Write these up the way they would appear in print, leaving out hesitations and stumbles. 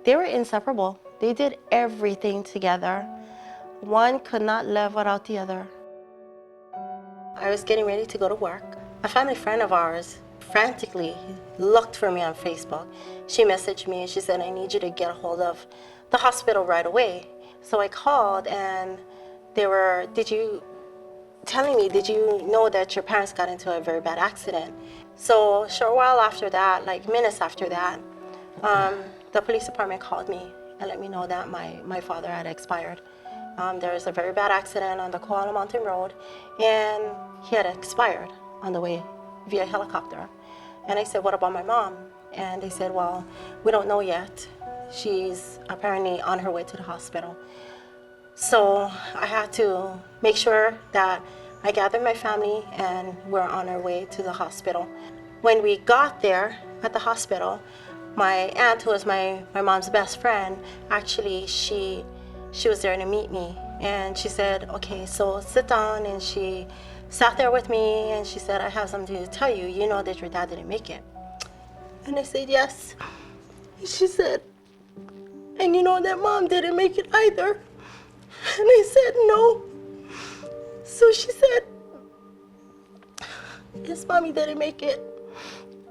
They were inseparable. They did everything together. One could not live without the other. I was getting ready to go to work. A family friend of ours frantically looked for me on Facebook. She messaged me and she said, I need you to get a hold of the hospital right away. So I called and they were, did you know that your parents got into a very bad accident? So a short while after that, like minutes after that, the police department called me and let me know that my father had expired. There was a very bad accident on the Koala Mountain Road, and he had expired on the way via helicopter. And I said, what about my mom? And they said, well, we don't know yet. She's apparently on her way to the hospital. So I had to make sure that I gathered my family and we're on our way to the hospital. When we got there at the hospital, my aunt, who was my mom's best friend, actually, she was there to meet me. And she said, okay, so sit down. And she sat there with me and she said, I have something to tell you. You know that your dad didn't make it. And I said, yes. And she said, and you know that mom didn't make it either. And I said, no. So she said, yes, mommy didn't make it.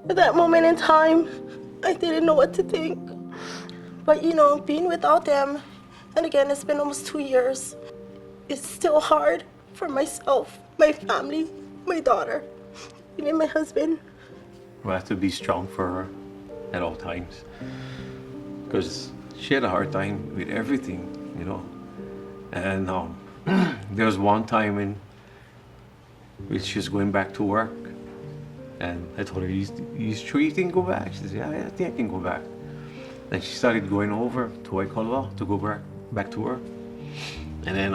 At that moment in time, I didn't know what to think. But you know, being without them, and again, it's been almost 2 years, it's still hard for myself, my family, my daughter, even my husband. We have to be strong for her at all times. Because she had a hard time with everything, you know. And there was one time when she was going back to work. And I told her, you sure you can go back? She said, yeah, I think I can go back. Then she started going over to Waikoloa to go back to work. And then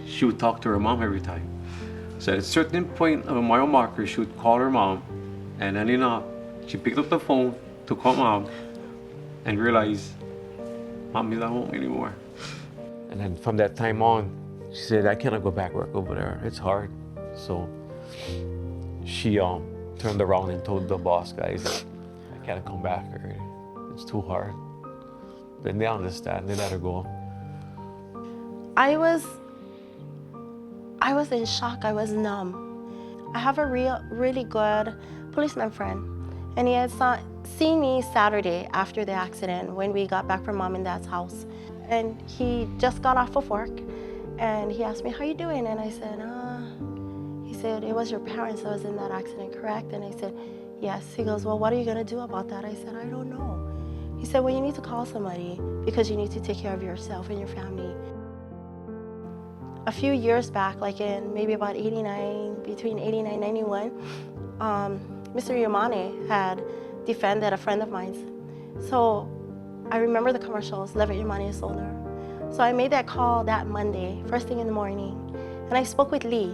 she would talk to her mom every time. So at a certain point of a mile marker, she would call her mom. And then, you know, she picked up the phone to call mom and realized mom is not home anymore. And then from that time on, she said, I cannot go back work over there. It's hard. So she turned around and told the boss guys that I can't come back already. It's too hard. Then they understand, they let her go. I was in shock, I was numb. I have a really good policeman friend, and he had seen me Saturday after the accident when we got back from mom and dad's house. And he just got off of work, and he asked me, how you doing? And I said, he said, it was your parents that was in that accident, correct? And I said, yes. He goes, well, what are you gonna do about that? I said, I don't know. He said, well, you need to call somebody because you need to take care of yourself and your family. A few years back, like in maybe about between 89 and 91, Mr. Yamane had defended a friend of mine's. So I remember the commercials, Lever Yamane is older. So I made that call that Monday, first thing in the morning, and I spoke with Lee.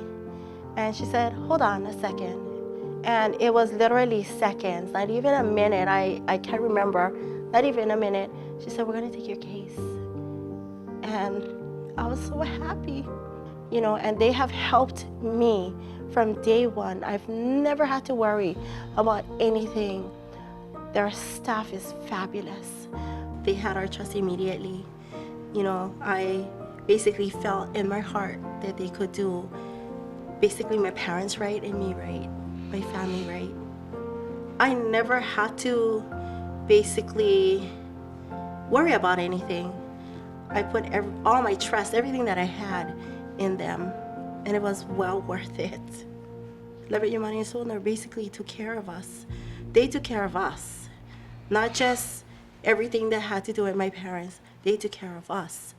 And she said, hold on a second. And it was literally seconds, not even a minute. I can't remember, not even a minute. She said, we're gonna take your case. And I was so happy, you know, and they have helped me from day one. I've never had to worry about anything. Their staff is fabulous. They had our trust immediately. You know, I basically felt in my heart that they could do basically my parents right and me right, my family right. I never had to basically worry about anything. I put all my trust, everything that I had in them, and it was well worth it. Lever Yamane and Solner basically took care of us. They took care of us, not just everything that had to do with my parents. They took care of us.